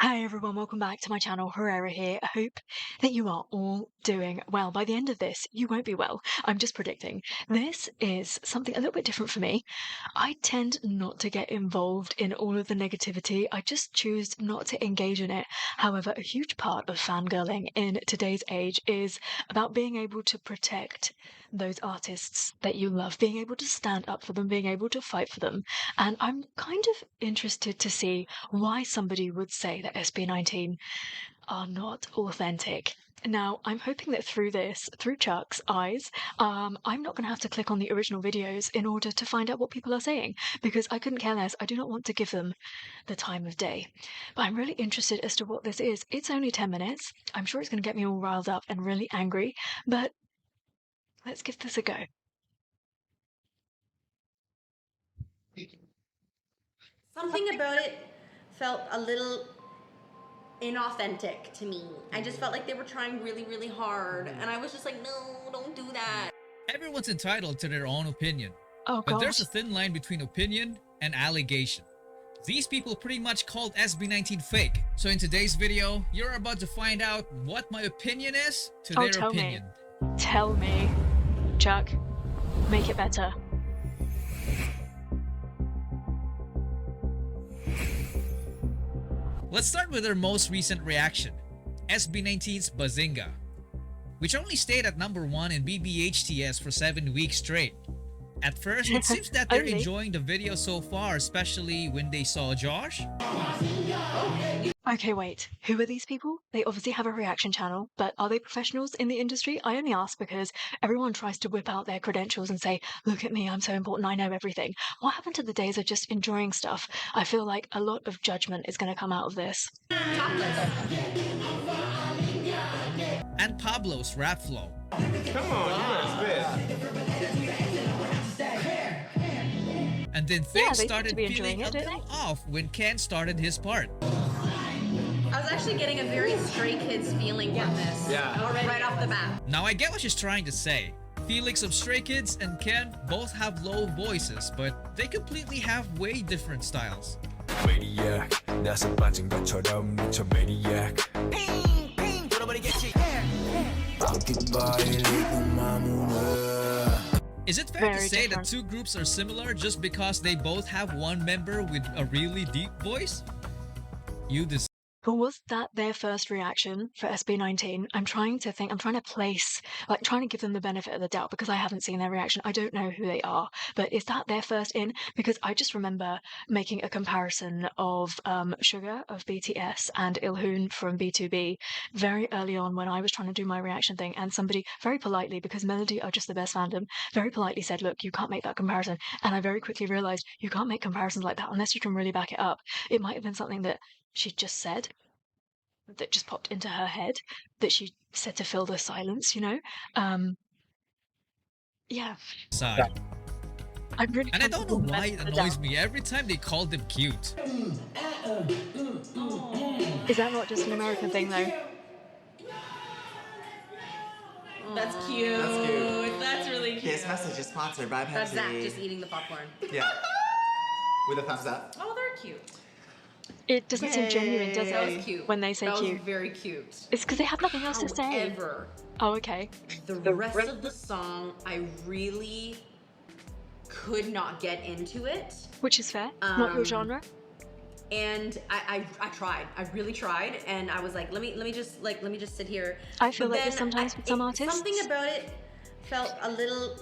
Hi everyone, welcome back to my channel. Herrera here. I hope that you are all doing well. By the end of this, you won't be well. I'm just predicting. This is something a little bit different for me. I tend not to get involved in all of the negativity. I just choose not to engage in it. However, a huge part of fangirling in today's age is about being able to protect those artists that you love, being able to stand up for them, being able to fight for them. And I'm kind of interested to see why somebody would say that SB19 are not authentic. Now, I'm hoping that through this, through Chuck's eyes, I'm not going to have to click on the original videos in order to find out what people are saying, because I couldn't care less. I do not want to give them the time of day. But I'm really interested as to what this is. It's only 10 minutes. I'm sure it's going to get me all riled up and really angry, but let's give this a go. Something about it felt a little inauthentic to me. I just felt like they were trying really, really hard, and I was just like, no, don't do that. Everyone's entitled to their own opinion. Oh, But God. there's a thin line between opinion and allegation. These people pretty much called SB19 fake. So in today's video, you're about to find out what my opinion is to Oh, their tell me. opinion. Tell me. Chuck, make it better. Let's start with their most recent reaction, SB19's Bazinga, which only stayed at number 1 in BBHTS for 7 weeks straight. At first, it seems that they're Only? enjoying the video so far, especially when they saw Josh. Okay, wait. Who are these people? They obviously have a reaction channel, but are they professionals in the industry? I only ask because everyone tries to whip out their credentials and say, look at me, I'm so important, I know everything. What happened to the days of just enjoying stuff? I feel like a lot of judgment is going to come out of this. And Pablo's rap flow. Come on, you gotta spit. And then Yeah, things they seem started to be enjoying feeling a it, don't little off when Ken started his part. I was actually getting a very Stray Kids feeling from this. Yeah. Right off the bat. Now I get what she's trying to say. Felix of Stray Kids and Ken both have low voices, but they completely have way different styles. Maniac, 나서 빠진 것처럼 미쳐 maniac. 핑핑 돌아버리겠지. 바퀴바위 마무나. Is it fair to Very say different. that two groups are similar just because they both have one member with a really deep voice? You decide. But was that their first reaction for SB19? I'm trying to think, I'm trying to place, like trying to give them the benefit of the doubt because I haven't seen their reaction. I don't know who they are, but is that their first in? Because I just remember making a comparison of Sugar of BTS and Ilhoon from B2B very early on when I was trying to do my reaction thing, and somebody very politely, because Melody are just the best fandom, very politely said, look, you can't make that comparison. And I very quickly realized you can't make comparisons like that unless you can really back it up. It might have been something that she just said that just popped into her head that she said to fill the silence, you know? Yeah. I'm really And I don't know comfortable with why the it benefit of the annoys doubt. me every time they call them cute. Is that not just an American thing, though? That's cute. That's cute. That's really cute. This message is sponsored by Pepsi. That's Zach just eating the popcorn. Yeah. With a thumbs up. Oh, they're cute. It doesn't seem genuine, does That it? was cute. When they say that cute. was very cute. It's because they have nothing else to say. However, Oh, okay. the rest of the song, I really could not get into it. Which is fair. Not your Um, genre. And I tried. I really tried, and I was like, let me just sit here. I feel But like this then sometimes with some artists. Something about it felt a little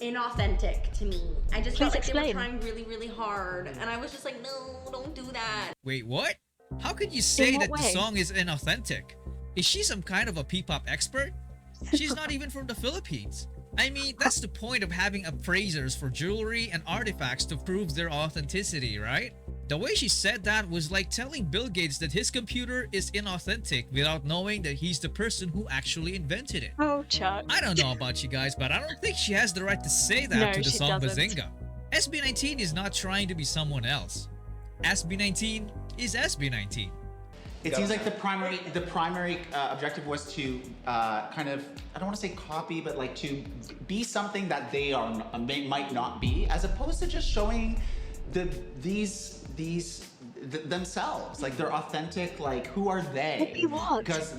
inauthentic to me. I just Please felt like they explain. were trying really, really hard, and I was just like, no, don't do that. Wait, what? How could you say what that the way? song is inauthentic? Is she some kind of a P-pop expert? She's not even from the Philippines. I mean, that's the point of having appraisers for jewelry and artifacts to prove their authenticity, right? The way she said that was like telling Bill Gates that his computer is inauthentic without knowing that he's the person who actually invented it. Oh, Chuck. I don't know about you guys, but I don't think she has the right to say that No, to the she song doesn't. Bazinga. SB19 is not trying to be someone else. SB19 is SB19. It seems like the primary objective was to kind of, I don't want to say copy, but like to be something that they are might not be, as opposed to just showing these themselves, like their authentic, like who are they? Copy what? Because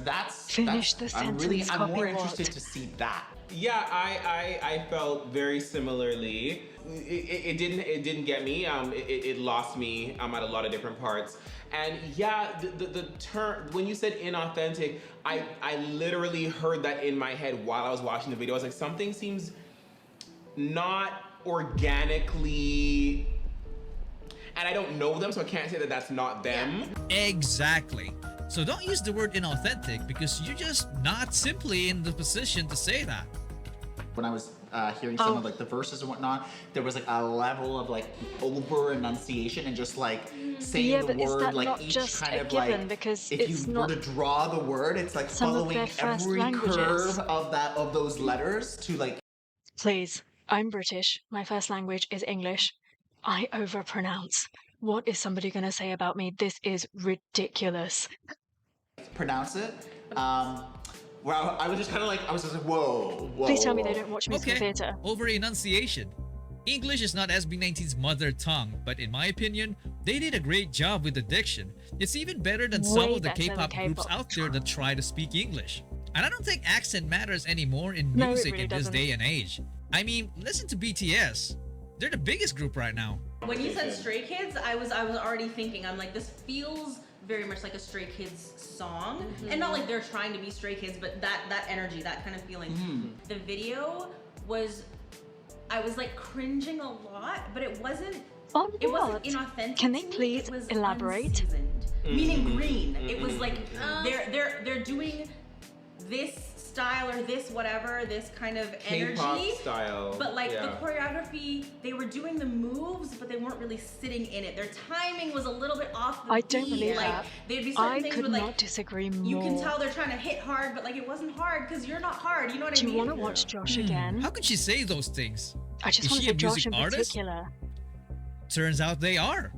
Finish the I'm sentence, I'm more copy what? interested to see that. Yeah, I felt very similarly. It didn't get me. It lost me at a lot of different parts. And yeah, the term when you said inauthentic, I literally heard that in my head while I was watching the video. I was like, something seems not organically, and I don't know them, so I can't say that that's not them. Exactly. So don't use the word inauthentic because you're just not simply in the position to say that. When I was hearing some of like the verses and whatnot, there was like a level of like over enunciation and just like saying the is word that like not each just kind a of given? like Because if it's you not were to draw the word, it's like some of following their first every languages. curve of those letters to like. Please, I'm British. My first language is English. I overpronounce. What is somebody going to say about me? This is ridiculous. Pronounce it. Well, I was just kind of like, I was just like, whoa. Please tell me they don't watch musical Okay, theatre. over enunciation. English is not SB19's mother tongue, but in my opinion, they did a great job with the diction. It's even better than some Way of the better than K-pop groups K-pop. out there that try to speak English. And I don't think accent matters anymore in No, it music really in this doesn't. day and age. I mean, listen to BTS. They're the biggest group right now. When you said Stray Kids, I was already thinking, I'm like, this feels very much like a Stray Kids song. And not like they're trying to be Stray Kids, but that energy, that kind of feeling. The video was, I was like cringing a lot, but it wasn't On it wasn't what? inauthentic. Can they to me, please it was elaborate? unseasoned. Meaning green. It was like they're doing this style or this whatever, this kind of K-pop energy. style. But like yeah. the choreography, they were doing the moves, but they weren't really sitting in it. Their timing was a little bit off the I don't beat. believe like that. there'd be certain I things could where like not disagree more. you can tell they're trying to hit hard, but like it wasn't hard because you're not hard. You know what Do I you mean? want to watch Josh again? How could she say those things? I just Is want to she say a Josh music in artist? particular. Turns out they are.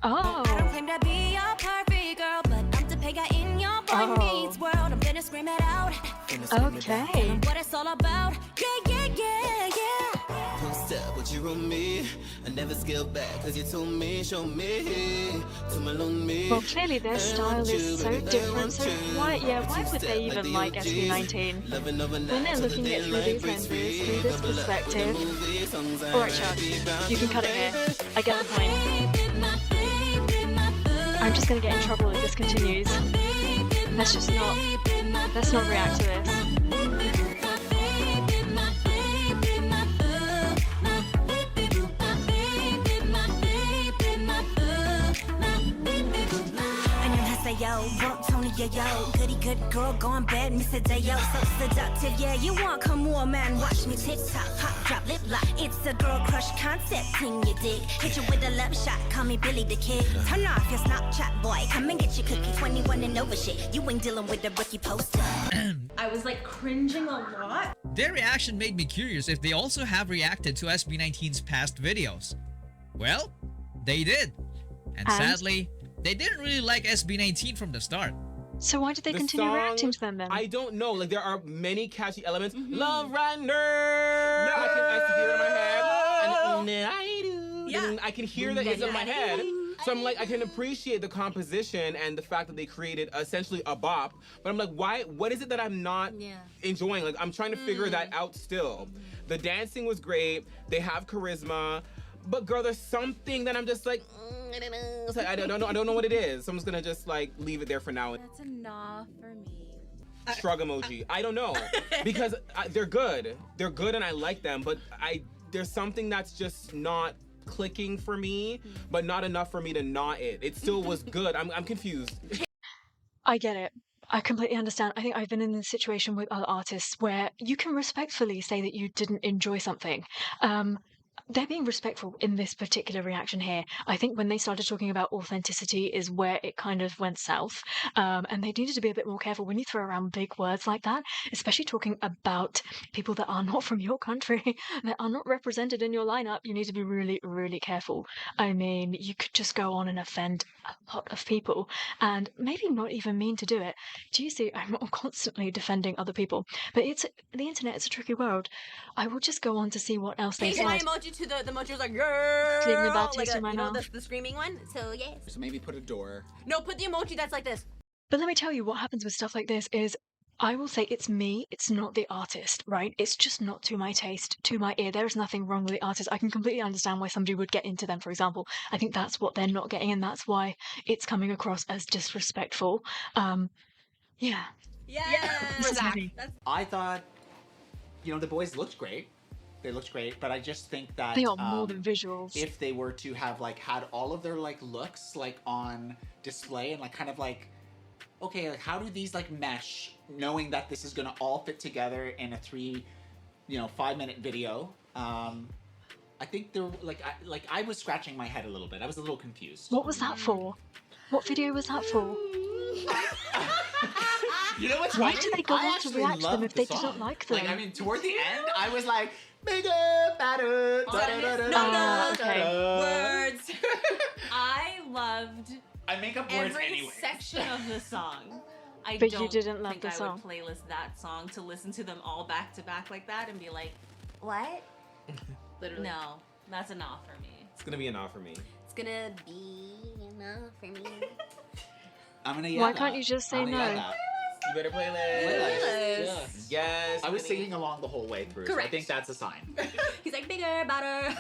Oh. I don't claim to be your perfect girl, but I'm the pega in your boy meets world. I'm gonna scream it out. Okay. What it's all about. Yeah. Don't step with you on me. I never scale back, cause you told me, show me. To malone me. Well, clearly their style is so different, so why would they even like SB19? When they're looking at it through these lenses, through this perspective. Alright, Chuck, you can cut it here. I get the point. I'm just gonna get in trouble if this continues. Let's not react to this. Yo, won't Tony, yo, goody good girl, going bad, Mr. Dayo, so seductive, yeah, you want come on, man, watch me TikTok, pop, drop, lip lock, it's a girl crush concept, thing you dig, hit you with a love shot, call me Billy the Kid, turn off your Snapchat, boy, come and get your cookie, 21 and over shit, you ain't dealing with the rookie poster. I was like cringing a lot. Their reaction made me curious if they also have reacted to SB19's past videos. Well, they did. And sadly, they didn't really like SB19 from the start. So why did they continue song, reacting to them then? I don't know. Like there are many catchy elements. Love Runner. I can hear it in my head. And I do. Yeah. I can hear that it's in my head. So I'm like, I can appreciate the composition and the fact that they created essentially a bop. But I'm like, why? What is it that I'm not enjoying? Like I'm trying to figure that out still. The dancing was great. They have charisma. But girl, there's something that I'm just like, I don't know. It's like, I don't know what it is. So I'm just gonna just like leave it there for now. That's a nah for me. Shrug emoji. I don't know because they're good. They're good and I like them. But there's something that's just not clicking for me, but not enough for me to not it. It still was good. I'm confused. I get it. I completely understand. I think I've been in this situation with other artists where you can respectfully say that you didn't enjoy something. They're being respectful in this particular reaction here. I think when they started talking about authenticity is where it kind of went south. And they needed to be a bit more careful when you throw around big words like that, especially talking about people that are not from your country, that are not represented in your lineup. You need to be really, really careful. I mean, you could just go on and offend a lot of people and maybe not even mean to do it. Do you see, I'm constantly defending other people, but the internet is a tricky world. I will just go on to see what else they said. emoji to the mochi was like, girl, Leaving a bad like taste in my you know, mouth. the screaming one. So yes. So maybe put a door. No, put the emoji that's like this. But let me tell you, what happens with stuff like this is, I will say it's me, it's not the artist, right? It's just not to my taste, to my ear. There is nothing wrong with the artist. I can completely understand why somebody would get into them, for example. I think that's what they're not getting, and that's why it's coming across as disrespectful. Yeah. Yeah. For Zach. I thought, you know, the boys looked great. They looked great, but I just think that They are more than visuals. If they were to have like had all of their like looks like on display and like kind of like, okay, like how do these like mesh, knowing that this is gonna all fit together in a 5-minute video? I think they're like I was scratching my head a little bit. I was a little confused. What was that for? What video was that for? You know what's Why funny? did they go I on to actually react to them loved if the they did song. not like them? Like, I mean, toward the end, I was like, bigger, better, okay. Words. I loved I make up words every anyway. section of the song. I But you don't didn't love think the I song. would playlist that song to listen to them all back to back like that and be like, what? Literally. No, that's a nah for me. It's gonna be an off for me. It's gonna be enough for me. I'm gonna yell Why that. can't you just say I'm gonna yell no? that. You better playlist. Playlist. Yes. I was singing along the whole way through. So I Correct. think that's a sign. He's like, bigger, better.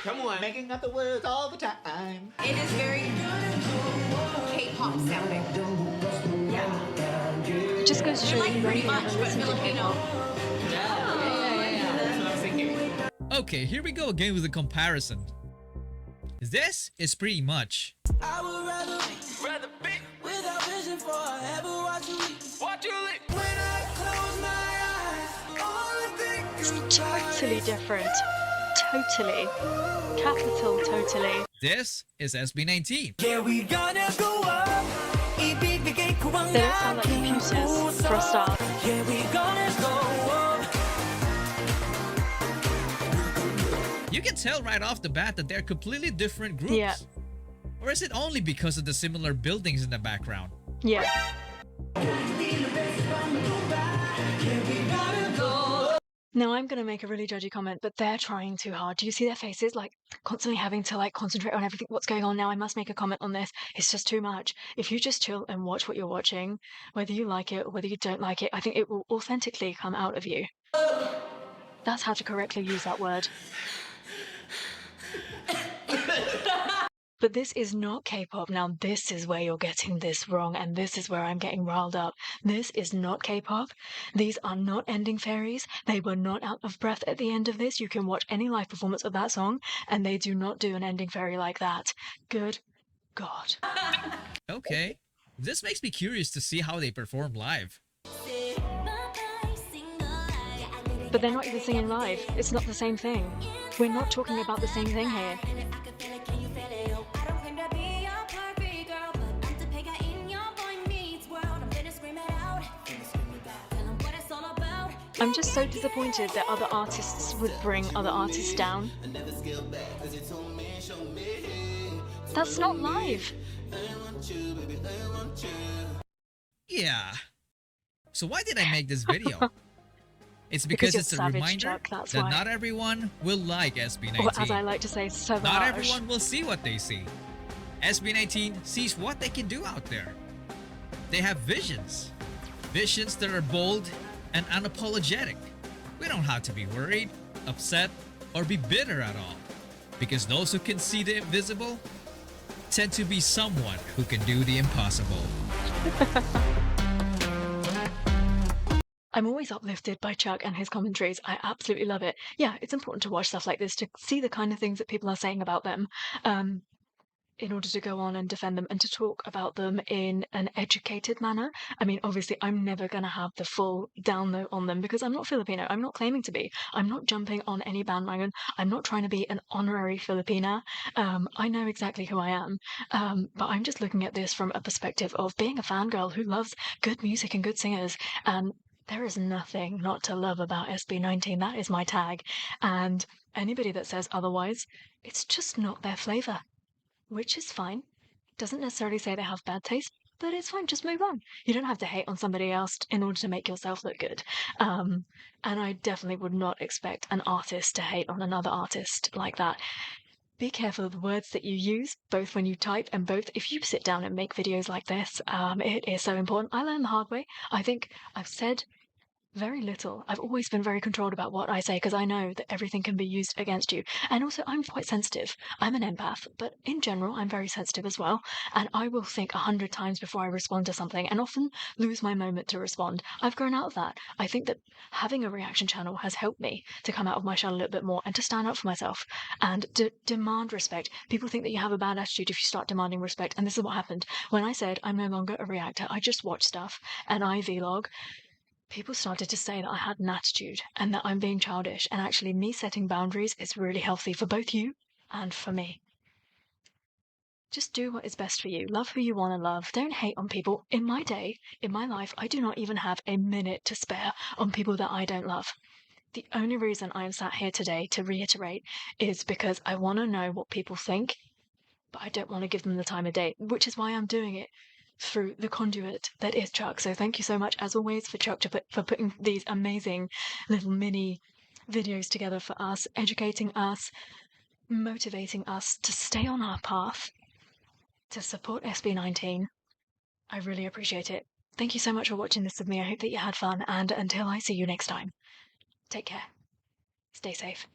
Come on. Making up the words all the time. It is very K-pop sounding. It just goes to show Like you pretty don't much, ever but listen to Filipino. K-pop. That's what I was thinking. Okay, here we go again with the comparison. This is pretty much. I would rather be without vision forever watch you leave. Watch you leave. When I close my eyes, all I think It's totally different. Totally. Capital totally. This is SB19. yeah, we gonna go up. They don't sound like computers, for a start. Yeah, we gonna go up. You can tell right off the bat that they're completely different groups. Yeah. Or is it only because of the similar buildings in the background? Yeah. Now I'm gonna make a really judgy comment, but they're trying too hard. Do you see their faces? Like constantly having to like concentrate on everything what's going on now. I must make a comment on this. It's just too much. If you just chill and watch what you're watching, whether you like it or whether you don't like it, I think it will authentically come out of you. That's how to correctly use that word. But this is not K-pop. Now, this is where you're getting this wrong, and this is where I'm getting riled up. This is not K-pop. These are not ending fairies. They were not out of breath at the end of this. You can watch any live performance of that song, and they do not do an ending fairy like that. Good God. Okay. This makes me curious to see how they perform live. But they're not even singing live. It's not the same thing. We're not talking about the same thing here. I'm just so disappointed that other artists would bring other artists down. That's not live. Yeah. So why did I make this video? It's because you're it's a savage, reminder Chuck, that's that why. not everyone will like SB19. Or as I like to say, savage. Not everyone will see what they see. SB19 sees what they can do out there. They have visions. Visions that are bold and unapologetic. We don't have to be worried, upset, or be bitter at all. Because those who can see the invisible tend to be someone who can do the impossible. I'm always uplifted by Chuck and his commentaries. I absolutely love it. Yeah, it's important to watch stuff like this to see the kind of things that people are saying about them, in order to go on and defend them and to talk about them in an educated manner. I mean, obviously, I'm never going to have the full down low on them because I'm not Filipino. I'm not claiming to be. I'm not jumping on any bandwagon. I'm not trying to be an honorary Filipina. I know exactly who I am. But I'm just looking at this from a perspective of being a fangirl who loves good music and good singers. And there is nothing not to love about SB19. That is my tag. And anybody that says otherwise, it's just not their flavor. Which is fine. Doesn't necessarily say they have bad taste, but it's fine, just move on. You don't have to hate on somebody else in order to make yourself look good. And I definitely would not expect an artist to hate on another artist like that. Be careful of the words that you use, both when you type and both if you sit down and make videos like this. It is so important. I learned the hard way. I think I've said very little. I've always been very controlled about what I say because I know that everything can be used against you. And also, I'm quite sensitive. I'm an empath, but in general, I'm very sensitive as well. And I will think 100 times before I respond to something and often lose my moment to respond. I've grown out of that. I think that having a reaction channel has helped me to come out of my shell a little bit more and to stand up for myself and demand respect. People think that you have a bad attitude if you start demanding respect. And this is what happened. When I said I'm no longer a reactor, I just watch stuff and I vlog, people started to say that I had an attitude and that I'm being childish. And actually, me setting boundaries is really healthy for both you and for me. Just do what is best for you. Love who you want to love. Don't hate on people. In my day, in my life, I do not even have a minute to spare on people that I don't love. The only reason I am sat here today to reiterate is because I want to know what people think, but I don't want to give them the time of day, which is why I'm doing it through the conduit that is Chuck. So thank you so much, as always, for Chuck for putting these amazing little mini videos together for us, educating us, motivating us to stay on our path, to support SB19. I really appreciate it. Thank you so much for watching this with me. I hope that you had fun, and until I see you next time, take care. Stay safe.